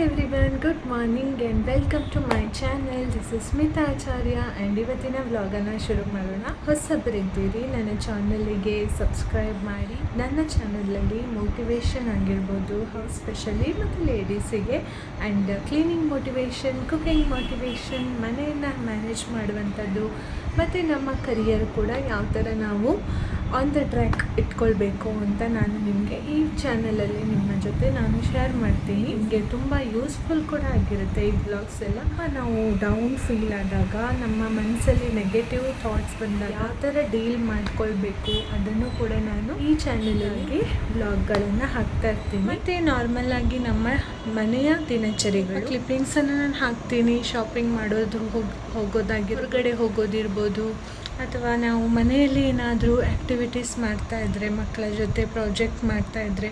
everyone, good morning and welcome to my channel. This is Smita Acharya and ಇವತ್ತಿನ ವ್ಲಾಗನ್ನು ಶುರು ಮಾಡೋಣ. ಹೊಸಬರಿದ್ದೀರಿ ನನ್ನ ಚಾನಲ್ಗೆ ಸಬ್ಸ್ಕ್ರೈಬ್ ಮಾಡಿ. ನನ್ನ ಚಾನಲಲ್ಲಿ ಮೋಟಿವೇಶನ್ ಆಗಿರ್ಬೋದು, ಸ್ಪೆಷಲಿ ಮತ್ತು ಲೇಡೀಸಿಗೆ and cleaning motivation, cooking motivation, ಮನೆಯನ್ನು ಮ್ಯಾನೇಜ್ ಮಾಡುವಂಥದ್ದು ಮತ್ತು ನಮ್ಮ ಕರಿಯರ್ ಕೂಡ ಯಾವ ಥರ ನಾವು ಆನ್ ದ ಟ್ರ್ಯಾಕ್ ಇಟ್ಕೊಳ್ಬೇಕು ಅಂತ ನಾನು ನಿಮಗೆ ಈ ಚಾನಲಲ್ಲಿ ನಿಮ್ಮ ಜೊತೆ ನಾನು ಶೇರ್ ಮಾಡ್ತೀನಿ. ನಿಮಗೆ ತುಂಬ ಯೂಸ್ಫುಲ್ ಕೂಡ ಆಗಿರುತ್ತೆ ಈ ಬ್ಲಾಗ್ಸ್ ಎಲ್ಲ. ನಾವು ಡೌನ್ ಫೀಲ್ ಆದಾಗ, ನಮ್ಮ ಮನಸ್ಸಲ್ಲಿ ನೆಗೆಟಿವ್ ಥಾಟ್ಸ್ ಬಂದಾಗ ಯಾವ ಥರ ಡೀಲ್ ಮಾಡ್ಕೊಳ್ಬೇಕು ಅದನ್ನು ಕೂಡ ನಾನು ಈ ಚಾನಲಲ್ಲಿ ಬ್ಲಾಗ್ಗಳನ್ನು ಹಾಕ್ತಾ ಇರ್ತೀನಿ. ಮತ್ತು ನಾರ್ಮಲ್ ಆಗಿ ನಮ್ಮ ಮನೆಯ ದಿನಚರಿಗಳು ಕ್ಲಿಪ್ಪಿಂಗ್ಸನ್ನು ನಾನು ಹಾಕ್ತೀನಿ. ಶಾಪಿಂಗ್ ಮಾಡೋದು ಹೋಗೋದಾಗಿ, ಹೊರಗಡೆ ಹೋಗೋದಿರ್ಬೋದು, ಅಥವಾ ನಾವು ಮನೆಯಲ್ಲಿ ಏನಾದರೂ ಆ್ಯಕ್ಟಿವಿಟೀಸ್ ಮಾಡ್ತಾಯಿದ್ರೆ, ಮಕ್ಕಳ ಜೊತೆ ಪ್ರಾಜೆಕ್ಟ್ ಮಾಡ್ತಾಯಿದ್ರೆ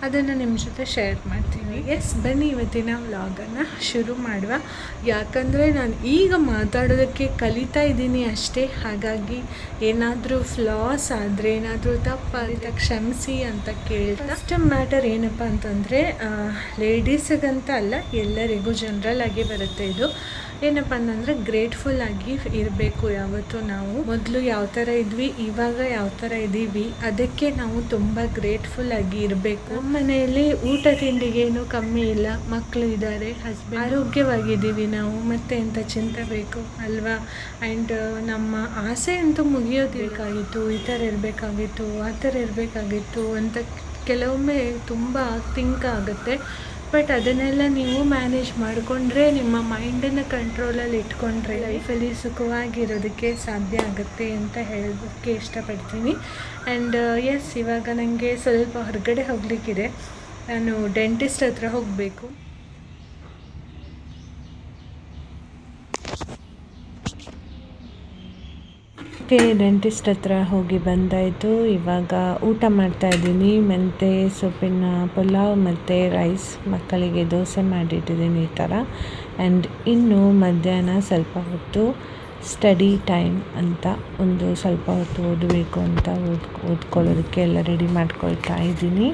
ಅದನ್ನು ನಿಮ್ಮ ಜೊತೆ ಶೇರ್ ಮಾಡ್ತೀನಿ. ಬನ್ನಿ ಇವತ್ತಿನ ವ್ಲಾಗನ್ನು ಶುರು ಮಾಡುವ. ಯಾಕಂದರೆ ನಾನು ಈಗ ಮಾತಾಡೋದಕ್ಕೆ ಕಲಿತಾ ಇದ್ದೀನಿ ಅಷ್ಟೇ. ಹಾಗಾಗಿ ಏನಾದರೂ ಫ್ಲಾಸ್ ಆದರೆ, ಏನಾದರೂ ತಪ್ಪಾದರೆ ಕ್ಷಮಿಸಿ ಅಂತ ಕೇಳ್ತಾ, ಫಸ್ಟ್ ಮ್ಯಾಟರ್ ಏನಪ್ಪ ಅಂತಂದರೆ, ಲೇಡೀಸಿಗಂತ ಅಲ್ಲ, ಎಲ್ಲರಿಗೂ ಜನರಲ್ ಆಗಿ ಬರುತ್ತೆ ಇದು. ಏನಪ್ಪ ಅಂತಂದರೆ, ಗ್ರೇಟ್ಫುಲ್ ಆಗಿ ಇರಬೇಕು ಯಾವತ್ತೂ. ನಾವು ಮೊದಲು ಯಾವ ಥರ ಇದ್ವಿ, ಇವಾಗ ಯಾವ ಥರ ಇದ್ದೀವಿ, ಅದಕ್ಕೆ ನಾವು ತುಂಬ ಗ್ರೇಟ್ಫುಲ್ ಆಗಿ ಇರಬೇಕು. ನಮ್ಮ ಮನೆಯಲ್ಲಿ ಊಟ ತಿಂಡಿಗೇನು ಕಮ್ಮಿ ಇಲ್ಲ, ಮಕ್ಕಳು ಇದ್ದಾರೆ, ಹಸ್ಬೆಂಡ್, ಆರೋಗ್ಯವಾಗಿದ್ದೀವಿ ನಾವು, ಮತ್ತೆ ಎಂಥ ಚಿಂತೆ ಬೇಕು ಅಲ್ವಾ? ಆ್ಯಂಡ್ ನಮ್ಮ ಆಸೆ ಅಂತೂ ಮುಗಿಯೋದಿರಬೇಕಾಗಿತ್ತು, ಈ ಥರ ಇರಬೇಕಾಗಿತ್ತು, ಆ ಥರ ಇರಬೇಕಾಗಿತ್ತು ಅಂತ ಕೆಲವೊಮ್ಮೆ ತುಂಬ ಥಿಂಕ್ ಆಗುತ್ತೆ. ಬಟ್ ಅದನ್ನೆಲ್ಲ ನೀವು ಮ್ಯಾನೇಜ್ ಮಾಡಿಕೊಂಡ್ರೆ, ನಿಮ್ಮ ಮೈಂಡನ್ನು ಕಂಟ್ರೋಲಲ್ಲಿ ಇಟ್ಕೊಂಡ್ರೆ ಲೈಫಲ್ಲಿ ಸುಖವಾಗಿರೋದಕ್ಕೆ ಸಾಧ್ಯ ಆಗುತ್ತೆ ಅಂತ ಹೇಳೋದಕ್ಕೆ ಇಷ್ಟಪಡ್ತೀನಿ. ಆ್ಯಂಡ್ ಇವಾಗ ನನಗೆ ಸ್ವಲ್ಪ ಹೊರಗಡೆ ಹೋಗಲಿಕ್ಕಿದೆ. ನಾನು ಡೆಂಟಿಸ್ಟ್ ಹತ್ರ ಹೋಗಬೇಕು. ಡೆಂಟಿಸ್ಟ್ ಹತ್ರ ಹೋಗಿ ಬಂದಾಯಿತು. ಇವಾಗ ಊಟ ಮಾಡ್ತಾಯಿದ್ದೀನಿ. ಮೆಂತೆ ಸೊಪ್ಪಿನ ಪಲಾವ್ ಮತ್ತು ರೈಸ್, ಮಕ್ಕಳಿಗೆ ದೋಸೆ ಮಾಡಿಟ್ಟಿದ್ದೀನಿ ಈ ಥರ. ಆ್ಯಂಡ್ ಇನ್ನು ಮಧ್ಯಾಹ್ನ ಸ್ವಲ್ಪ ಹೊತ್ತು ಸ್ಟಡಿ ಟೈಮ್ ಅಂತ, ಒಂದು ಸ್ವಲ್ಪ ಹೊತ್ತು ಓದಬೇಕು ಅಂತ ಓದ್ಕೊಳ್ಳೋದಕ್ಕೆ ಎಲ್ಲ ರೆಡಿ ಮಾಡ್ಕೊಳ್ತಾ ಇದ್ದೀನಿ.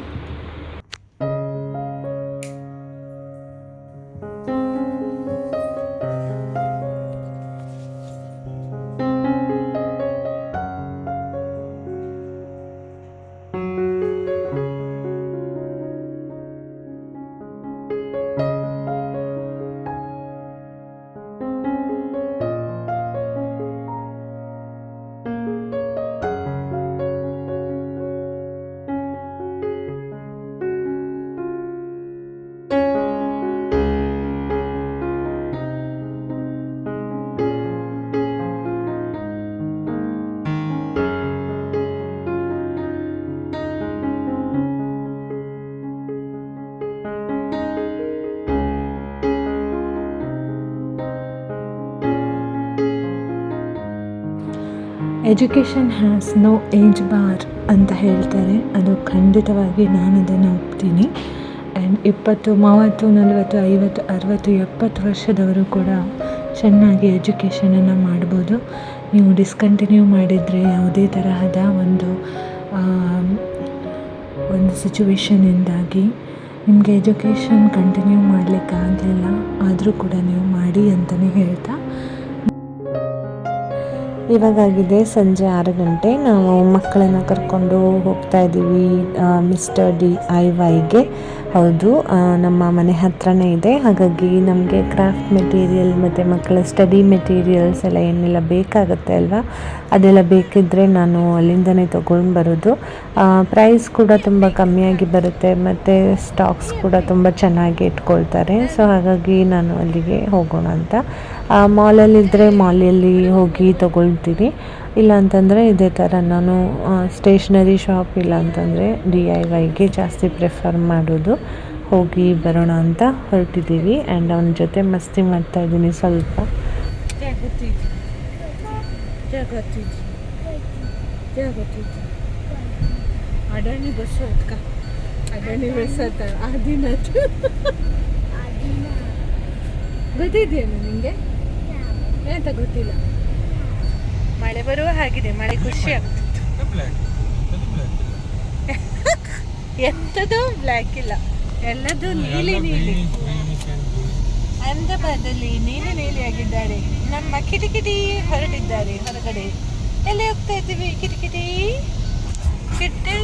Education has no age bar ಅಂತ ಹೇಳ್ತಾರೆ. ಅದು ಖಂಡಿತವಾಗಿ ನಾನು ಅದನ್ನು ಒಪ್ತೀನಿ. ಆ್ಯಂಡ್ 20, 30, 40, 50, 60, 70 ವರ್ಷದವರು ಕೂಡ ಚೆನ್ನಾಗಿ ಎಜುಕೇಷನನ್ನು ಮಾಡ್ಬೋದು. ನೀವು ಡಿಸ್ಕಂಟಿನ್ಯೂ ಮಾಡಿದರೆ, ಯಾವುದೇ ತರಹದ ಒಂದು ಸಿಚುವೇಶನಿಂದಾಗಿ ನಿಮಗೆ ಎಜುಕೇಷನ್ ಕಂಟಿನ್ಯೂ ಮಾಡಲಿಕ್ಕಾಗಲಿಲ್ಲ, ಆದರೂ ಕೂಡ ನೀವು ಮಾಡಿ ಅಂತಲೇ ಹೇಳ್ತಾ, ಇವಾಗಾಗಿದೆ ಸಂಜೆ 6 ಗಂಟೆ. ನಾವು ಮಕ್ಕಳನ್ನು ಕರ್ಕೊಂಡು ಹೋಗ್ತಾ ಇದ್ದೀವಿ ಮಿಸ್ಟರ್ DIYಗೆ. ಹೌದು, ನಮ್ಮ ಮನೆ ಹತ್ರನೇ ಇದೆ. ಹಾಗಾಗಿ ನಮಗೆ ಕ್ರಾಫ್ಟ್ ಮೆಟೀರಿಯಲ್ ಮತ್ತು ಮಕ್ಕಳ ಸ್ಟಡಿ ಮೆಟೀರಿಯಲ್ಸ್ ಎಲ್ಲ ಏನೆಲ್ಲ ಬೇಕಾಗುತ್ತೆ ಅಲ್ವಾ, ಅದೆಲ್ಲ ಬೇಕಿದ್ದರೆ ನಾನು ಅಲ್ಲಿಂದನೇ ತೊಗೊಂಡು ಬರೋದು. ಪ್ರೈಸ್ ಕೂಡ ತುಂಬ ಕಮ್ಮಿಯಾಗಿ ಬರುತ್ತೆ ಮತ್ತು ಸ್ಟಾಕ್ಸ್ ಕೂಡ ತುಂಬ ಚೆನ್ನಾಗಿ ಇಟ್ಕೊಳ್ತಾರೆ. ಸೊ ಹಾಗಾಗಿ ನಾನು ಅಲ್ಲಿಗೆ ಹೋಗೋಣ ಅಂತ. ಮಾಲಲ್ಲಿದ್ದರೆ ಮಾಲಲ್ಲಿ ಹೋಗಿ ತೊಗೊಳ್ತೀನಿ, ಇಲ್ಲ ಅಂತಂದರೆ ಇದೇ ಥರ ನಾನು ಸ್ಟೇಷ್ನರಿ ಶಾಪ್, ಇಲ್ಲ ಅಂತಂದರೆ DIYಗೆ ಜಾಸ್ತಿ ಪ್ರಿಫರ್ ಮಾಡೋದು. ಹೋಗಿ ಬರೋಣ ಅಂತ ಹೊರಟಿದ್ದೀವಿ. ಆ್ಯಂಡ್ ಅವನ ಜೊತೆ ಮಸ್ತಿ ಮಾಡ್ತಾಯಿದ್ದೀನಿ ಸ್ವಲ್ಪ. ಅಡಾಣಿ ಬಸ್ಸು ಅಕ್ಕ, ಅಡಾಣಿ ಬಸ್ ಅಂತ ಆದಿನದು ಗೊತ್ತಿದೆಯೇನು ನಿಮಗೆ? ಎಂತ ಗೊತ್ತಿಲ್ಲ. ಮಳೆ ಬರುವ ಹಾಗಿದೆ, ಮಳೆ ಖುಷಿ ಆಗ್ತದೆ. ಎಂಥದ್ದು ಬ್ಲ್ಯಾಕ್ ಇಲ್ಲ, ಎಲ್ಲದು ನೀಲಿ ನೀಲಿ. ಅಹಮದಾಬಾದಲ್ಲಿ ನೀಲಿ ನೀಲಿಯಾಗಿದ್ದಾರೆ. ನಮ್ಮ ಕಿಟಿಕಿಟಿ ಹೊರಟಿದ್ದಾರೆ ಹೊರಗಡೆ. ಎಲ್ಲಿ ಹೋಗ್ತಾ ಇದ್ದೀವಿ ಕಿಟಿಕಿಟಿ ಕಿಟ್ಟಿ?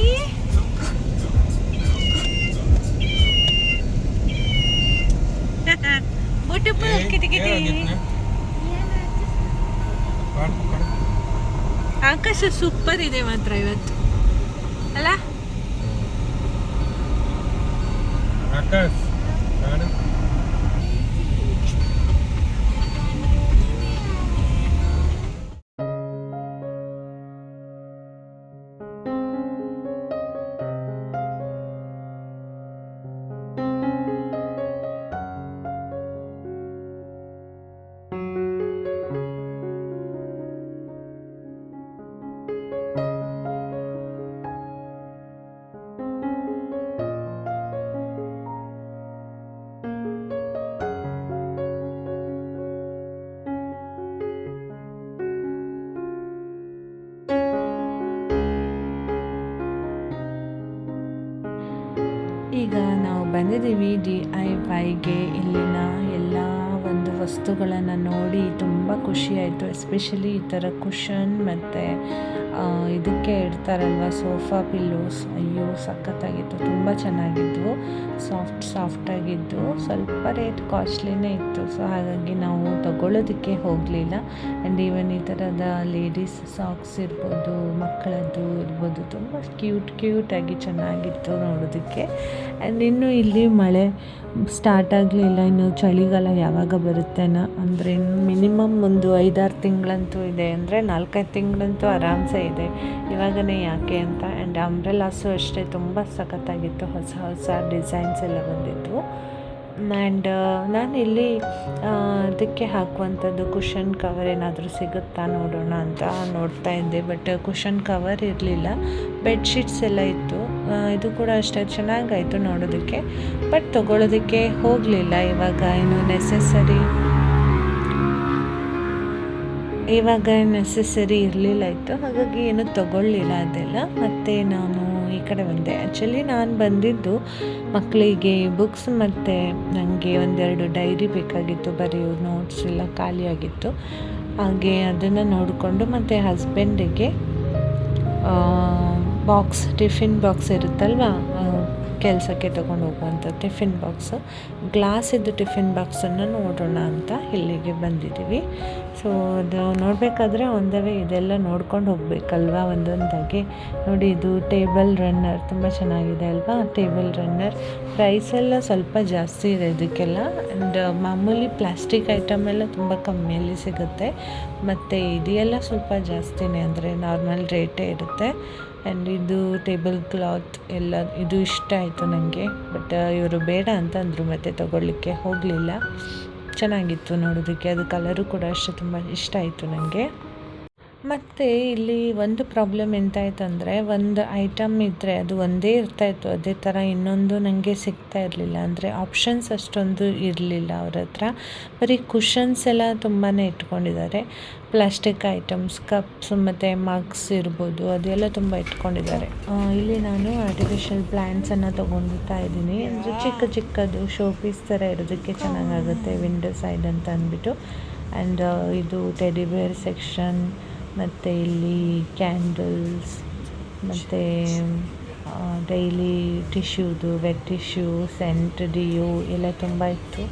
ಬ್ಯೂಟಿಫುಲ್ ಕಿಟಿಕಿಟಿ. ಆಕಾಶ ಸೂಪರ್ ಇದೆ ಮಾತ್ರ ಇವತ್ತು ಅಲ್ಲ ಆಕಾಶ. ಈಗ ನಾವು ಬಂದಿದ್ದೀವಿ DIYಗೆ. ಇಲ್ಲಿನ ಎಲ್ಲ ಒಂದು ವಸ್ತುಗಳನ್ನು ನೋಡಿ ತುಂಬ ಖುಷಿ ಆಯಿತು. ಎಸ್ಪೆಷಲಿ ಈ ಥರ ಕುಷನ್ ಮತ್ತು ಇದಕ್ಕೆ ಇಡ್ತಾರಲ್ವ ಸೋಫಾ ಪಿಲ್ಲೋಸ್, ಅಯ್ಯೋ ಸಖತ್ತಾಗಿತ್ತು, ತುಂಬ ಚೆನ್ನಾಗಿದ್ವು, ಸಾಫ್ಟಾಗಿದ್ದು. ಸ್ವಲ್ಪ ರೇಟ್ ಕಾಸ್ಟ್ಲಿನೇ ಇತ್ತು. ಸೊ ಹಾಗಾಗಿ ನಾವು ತಗೊಳ್ಳೋದಕ್ಕೆ ಹೋಗಲಿಲ್ಲ. ಆ್ಯಂಡ್ ಈವನ್ ಈ ಥರದ ಲೇಡೀಸ್ ಸಾಕ್ಸ್ ಇರ್ಬೋದು, ಮಕ್ಕಳದ್ದು ಇರ್ಬೋದು, ತುಂಬ ಕ್ಯೂಟಾಗಿ ಚೆನ್ನಾಗಿತ್ತು ನೋಡೋದಕ್ಕೆ. ಆ್ಯಂಡ್ ಇನ್ನು ಇಲ್ಲಿ ಮಳೆ ಸ್ಟಾರ್ಟ್ ಆಗಲಿಲ್ಲ, ಇನ್ನು ಚಳಿಗಾಲ ಯಾವಾಗ ಬರುತ್ತೇನೋ. ಅಂದರೆ ಮಿನಿಮಮ್ ಒಂದು 5-6 ತಿಂಗಳಂತೂ ಇದೆ, ಅಂದರೆ 4-5 ತಿಂಗಳಂತೂ ಆರಾಮ್ಸೆ ಇದೆ. ಇವಾಗನೇ ಯಾಕೆ ಅಂತ. ಆ್ಯಂಡ್ ಅಂಬ್ರೆಲಾಸು ಅಷ್ಟೇ ತುಂಬ ಸಖತ್ತಾಗಿತ್ತು, ಹೊಸ ಡಿಸೈನ್ಸ್ ಎಲ್ಲ ಬಂದಿತ್ತು. ಆ್ಯಂಡ್ ನಾನು ಇಲ್ಲಿ ಅದಕ್ಕೆ ಹಾಕುವಂಥದ್ದು ಕುಷನ್ ಕವರ್ ಏನಾದರೂ ಸಿಗುತ್ತಾ ನೋಡೋಣ ಅಂತ ನೋಡ್ತಾ ಇದ್ದೆ. ಬಟ್ ಕುಷನ್ ಕವರ್ ಇರಲಿಲ್ಲ, ಬೆಡ್ಶೀಟ್ಸ್ ಎಲ್ಲ ಇತ್ತು. ಇದು ಕೂಡ ಅಷ್ಟೇ ಚೆನ್ನಾಗಾಯಿತು ನೋಡೋದಕ್ಕೆ, ಬಟ್ ತೊಗೊಳೋದಕ್ಕೆ ಹೋಗಲಿಲ್ಲ. ಇವಾಗ ನೆಸೆಸರಿ ಇರಲಿಲ್ಲ ಇತ್ತು, ಹಾಗಾಗಿ ಏನು ತೊಗೊಳ್ಳಿಲ್ಲ ಅದೆಲ್ಲ. ಮತ್ತು ನಾನು ಈ ಕಡೆ ಬಂದೆ. ಆ್ಯಕ್ಚುಲಿ ನಾನು ಬಂದಿದ್ದು ಮಕ್ಕಳಿಗೆ ಬುಕ್ಸ್ ಮತ್ತು ನನಗೆ 1-2 ಡೈರಿ ಬೇಕಾಗಿತ್ತು, ಬರೆಯೋ ನೋಟ್ಸ್ ಎಲ್ಲ ಖಾಲಿಯಾಗಿತ್ತು. ಹಾಗೆ ಅದನ್ನು ನೋಡಿಕೊಂಡು, ಮತ್ತು ಹಸ್ಬೆಂಡಿಗೆ ಟಿಫಿನ್ ಬಾಕ್ಸ್ ಇರುತ್ತಲ್ವ, ಕೆಲಸಕ್ಕೆ ತೊಗೊಂಡು ಹೋಗುವಂಥ ಟಿಫಿನ್ ಬಾಕ್ಸು, ಗ್ಲಾಸಿದ್ದು ಟಿಫಿನ್ ಬಾಕ್ಸನ್ನು ನೋಡೋಣ ಅಂತ ಇಲ್ಲಿಗೆ ಬಂದಿದ್ದೀವಿ. ಸೊ ಅದು ನೋಡಬೇಕಾದ್ರೆ ಒಂದವೇ ಇದೆಲ್ಲ ನೋಡ್ಕೊಂಡು ಹೋಗಬೇಕಲ್ವ ಒಂದೊಂದಾಗಿ. ನೋಡಿ, ಇದು ಟೇಬಲ್ ರನ್ನರ್ ತುಂಬ ಚೆನ್ನಾಗಿದೆ ಅಲ್ವಾ. ಟೇಬಲ್ ರನ್ನರ್ ಪ್ರೈಸ್ ಎಲ್ಲ ಸ್ವಲ್ಪ ಜಾಸ್ತಿ ಇದೆ ಇದಕ್ಕೆಲ್ಲ. ಆ್ಯಂಡ್ ಮಾಮೂಲಿ ಪ್ಲಾಸ್ಟಿಕ್ ಐಟಮ್ ಎಲ್ಲ ತುಂಬ ಕಮ್ಮಿಯಲ್ಲಿ ಸಿಗುತ್ತೆ. ಮತ್ತು ಇದೆಲ್ಲ ಸ್ವಲ್ಪ ಜಾಸ್ತಿನೇ, ಅಂದರೆ ನಾರ್ಮಲ್ ರೇಟೇ ಇರುತ್ತೆ. ಆ್ಯಂಡ್ ಇದು ಟೇಬಲ್ ಕ್ಲಾತ್ ಎಲ್ಲ ಇದು ಇಷ್ಟ ಆಯಿತು ನನಗೆ. ಬಟ್ ಇವರು ಬೇಡ ಅಂತಂದರು, ಮತ್ತು ತೊಗೊಳ್ಳಿಕ್ಕೆ ಹೋಗಲಿಲ್ಲ. ಚೆನ್ನಾಗಿತ್ತು ನೋಡೋದಕ್ಕೆ, ಅದು ಕಲರು ಕೂಡ ಅಷ್ಟೇ ತುಂಬ ಇಷ್ಟ ಆಯಿತು ನನಗೆ. ಮತ್ತು ಇಲ್ಲಿ ಒಂದು ಪ್ರಾಬ್ಲಮ್ ಎಂತಾಯಿತು ಅಂದರೆ, ಒಂದು ಐಟಮ್ ಇದ್ದರೆ ಅದು ಒಂದೇ ಇರ್ತಾಯಿತ್ತು, ಅದೇ ಥರ ಇನ್ನೊಂದು ನನಗೆ ಸಿಗ್ತಾ ಇರಲಿಲ್ಲ. ಅಂದರೆ ಆಪ್ಷನ್ಸ್ ಅಷ್ಟೊಂದು ಇರಲಿಲ್ಲ ಅವ್ರ ಹತ್ರ. ಬರೀ ಕುಷನ್ಸ್ ಎಲ್ಲ ತುಂಬಾ ಇಟ್ಕೊಂಡಿದ್ದಾರೆ. ಪ್ಲಾಸ್ಟಿಕ್ ಐಟಮ್ಸ್, ಕಪ್ಸ್ ಮತ್ತು ಮಗ್ಸ್ ಇರ್ಬೋದು, ಅದೆಲ್ಲ ತುಂಬ ಇಟ್ಕೊಂಡಿದ್ದಾರೆ. ಇಲ್ಲಿ ನಾನು ಆರ್ಟಿಫಿಷಿಯಲ್ ಪ್ಲ್ಯಾಂಟ್ಸನ್ನು ತೊಗೊಳ್ತಾ ಇದ್ದೀನಿ. ಅಂದರೆ ಚಿಕ್ಕದು ಶೋ ಪೀಸ್ ಥರ ಇರೋದಕ್ಕೆ ಚೆನ್ನಾಗಾಗುತ್ತೆ, ವಿಂಡೋ ಸೈಡ್ ಅಂತ ಅಂದ್ಬಿಟ್ಟು. ಆ್ಯಂಡ್ ಇದು ಟೆಡಿ ಬೇರ್ ಸೆಕ್ಷನ್, ಮತ್ತು ಇಲ್ಲಿ ಕ್ಯಾಂಡಲ್ಸ್, ಮತ್ತು ಡೈಲಿ ಟಿಶ್ಯೂದು, ವೆಟ್ ಟಿಶ್ಯೂ, ಸೆಂಟ್, ಡಿಯೋ ಎಲ್ಲ ತುಂಬ ಇತ್ತು.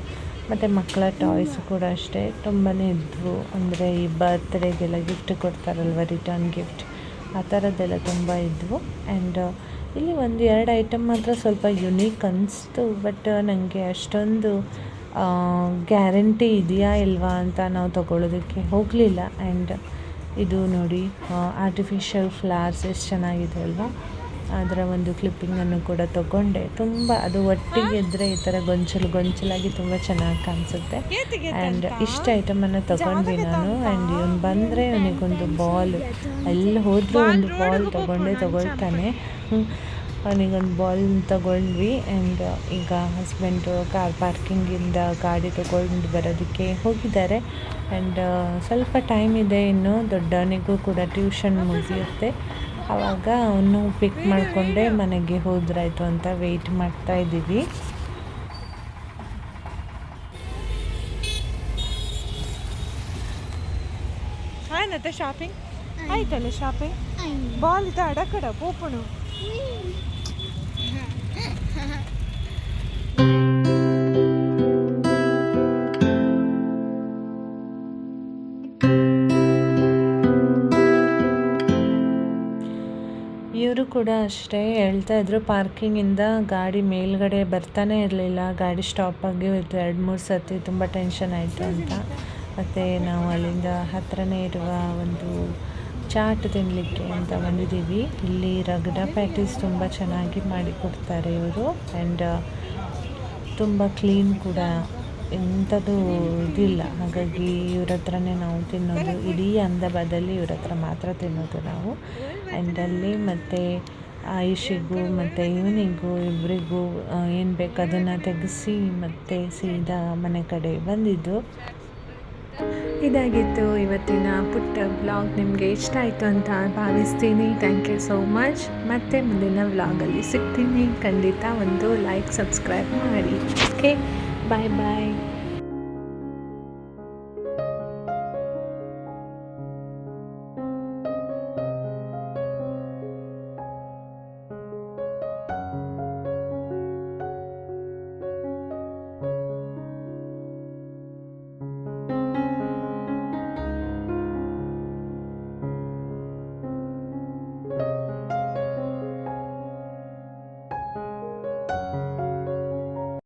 ಮತ್ತು ಮಕ್ಕಳ ಟಾಯ್ಸ್ ಕೂಡ ಅಷ್ಟೇ ತುಂಬಾ ಇದ್ವು. ಅಂದರೆ ಈ ಬರ್ತ್ಡೇಗೆಲ್ಲ ಗಿಫ್ಟ್ ಕೊಡ್ತಾರಲ್ವ, ರಿಟರ್ನ್ ಗಿಫ್ಟ್, ಆ ಥರದ್ದೆಲ್ಲ ತುಂಬ ಇದ್ವು. ಆ್ಯಂಡ್ ಇಲ್ಲಿ 1-2 ಐಟಮ್ ಮಾತ್ರ ಸ್ವಲ್ಪ ಯುನೀಕ್ ಅನಿಸ್ತು. ಬಟ್ ನನಗೆ ಅಷ್ಟೊಂದು ಗ್ಯಾರಂಟಿ ಇದೆಯಾ ಇಲ್ವಾ ಅಂತ ನಾವು ತೊಗೊಳ್ಳೋದಕ್ಕೆ ಹೋಗಲಿಲ್ಲ. ಆ್ಯಂಡ್ ಇದು ನೋಡಿ, ಆರ್ಟಿಫಿಷಿಯಲ್ ಫ್ಲವರ್ಸ್ ಎಷ್ಟು ಚೆನ್ನಾಗಿದೆ ಅಲ್ವಾ. ಅದರ ಒಂದು ಕ್ಲಿಪ್ಪಿಂಗನ್ನು ಕೂಡ ತೊಗೊಂಡೆ. ತುಂಬ ಅದು ಒಟ್ಟಿಗೆ ಇದ್ದರೆ ಈ ಥರ ಗೊಂಚಲಾಗಿ ತುಂಬ ಚೆನ್ನಾಗಿ ಕಾಣಿಸುತ್ತೆ. ಆ್ಯಂಡ್ ಇಷ್ಟು ಐಟಮನ್ನು ತೊಗೊಂಡ್ವಿ ನಾನು. ಆ್ಯಂಡ್ ಇವನು ಬಂದರೆ ಅವನಿಗೊಂದು ಬಾಲ್, ಎಲ್ಲಿ ಹೋದರೂ ಒಂದು ಬಾಲ್ ತೊಗೊಳ್ತಾನೆ. ಅವನಿಗೊಂದು ಬಾಲ್ ತೊಗೊಂಡ್ವಿ. ಆ್ಯಂಡ್ ಈಗ ಹಸ್ಬೆಂಡು ಕಾರ್ ಪಾರ್ಕಿಂಗಿಂದ ಗಾಡಿ ತೊಗೊಂಡು ಬರೋದಕ್ಕೆ ಹೋಗಿದ್ದಾರೆ. ಆ್ಯಂಡ್ ಸ್ವಲ್ಪ ಟೈಮ್ ಇದೆ ಇನ್ನು. ದೊಡ್ಡವನಿಗೂ ಕೂಡ ಟ್ಯೂಷನ್ ಮುಗಿಯುತ್ತೆ, ಆವಾಗ ಅವನು ಪಿಕ್ ಮಾಡಿಕೊಂಡೆ ಮನೆಗೆ ಹೋದ್ರಾಯ್ತು ಅಂತ ವೆಯ್ಟ್ ಮಾಡ್ತಾಯಿದ್ದೀವಿ. ಏನಂತ ಶಾಪಿಂಗ್ ಆಯ್ತಲ್ಲ ಶಾಪಿಂಗ್ ಬಾಲ್ ಇದ್ದ ಅಡಕಡ ಪೋಪುಣು ಇವರು ಕೂಡ ಅಷ್ಟೇ ಹೇಳ್ತಾ ಇದ್ರು ಪಾರ್ಕಿಂಗಿಂದ ಗಾಡಿ ಮೇಲ್ಗಡೆ ಬರ್ತಾನೆ ಇರಲಿಲ್ಲ, ಗಾಡಿ ಸ್ಟಾಪ್ ಆಗಿ 2-3 ಸತಿ ತುಂಬ ಟೆನ್ಷನ್ ಆಯಿತು ಅಂತ. ಮತ್ತು ನಾವು ಅಲ್ಲಿಂದ ಹತ್ತಿರನೇ ಇರುವ ಒಂದು ಚಾಟ್ ತಿನ್ನಲಿಕ್ಕೆ ಅಂತ ಬಂದಿದ್ದೀವಿ. ಇಲ್ಲಿ ರಗಡ ಪ್ಯಾಟೀಸ್ ತುಂಬ ಚೆನ್ನಾಗಿ ಮಾಡಿಕೊಡ್ತಾರೆ ಇವರು, ಆ್ಯಂಡ್ ತುಂಬ ಕ್ಲೀನ್ ಕೂಡ, ಎಂಥದ್ದು ಇದಿಲ್ಲ. ಹಾಗಾಗಿ ಇವ್ರ ಹತ್ರನೇ ನಾವು ತಿನ್ನೋದು, ಇಡೀ ಅಹಮದಾಬಾದಲ್ಲಿ ಇವ್ರ ಹತ್ರ ಮಾತ್ರ ತಿನ್ನೋದು ನಾವು. ಆ್ಯಂಡ್ ಅಲ್ಲಿ ಮತ್ತು ಆಯುಷಿಗೂ ಮತ್ತು ಇವನಿಗೂ ಇಬ್ಬರಿಗೂ ಏನು ಬೇಕು ಅದನ್ನು ತೆಗೆಸಿ ಮತ್ತು ಸೀದಾ ಮನೆ ಕಡೆ ಬಂದಿದ್ದು. ಇದಾಗಿತ್ತು ಇವತ್ತಿನ ಪುಟ್ಟ ವ್ಲಾಗ್. ನಿಮಗೆ ಇಷ್ಟ ಆಯಿತು ಅಂತ ಭಾವಿಸ್ತೀನಿ. Thank you so much. ಮತ್ತೆ ಮುಂದಿನ ವ್ಲಾಗಲ್ಲಿ ಸಿಗ್ತೀನಿ. ಖಂಡಿತ ಒಂದು ಲೈಕ್ ಸಬ್ಸ್ಕ್ರೈಬ್ ಮಾಡಿ. ಓಕೆ, ಬಾಯ್ ಬಾಯ್.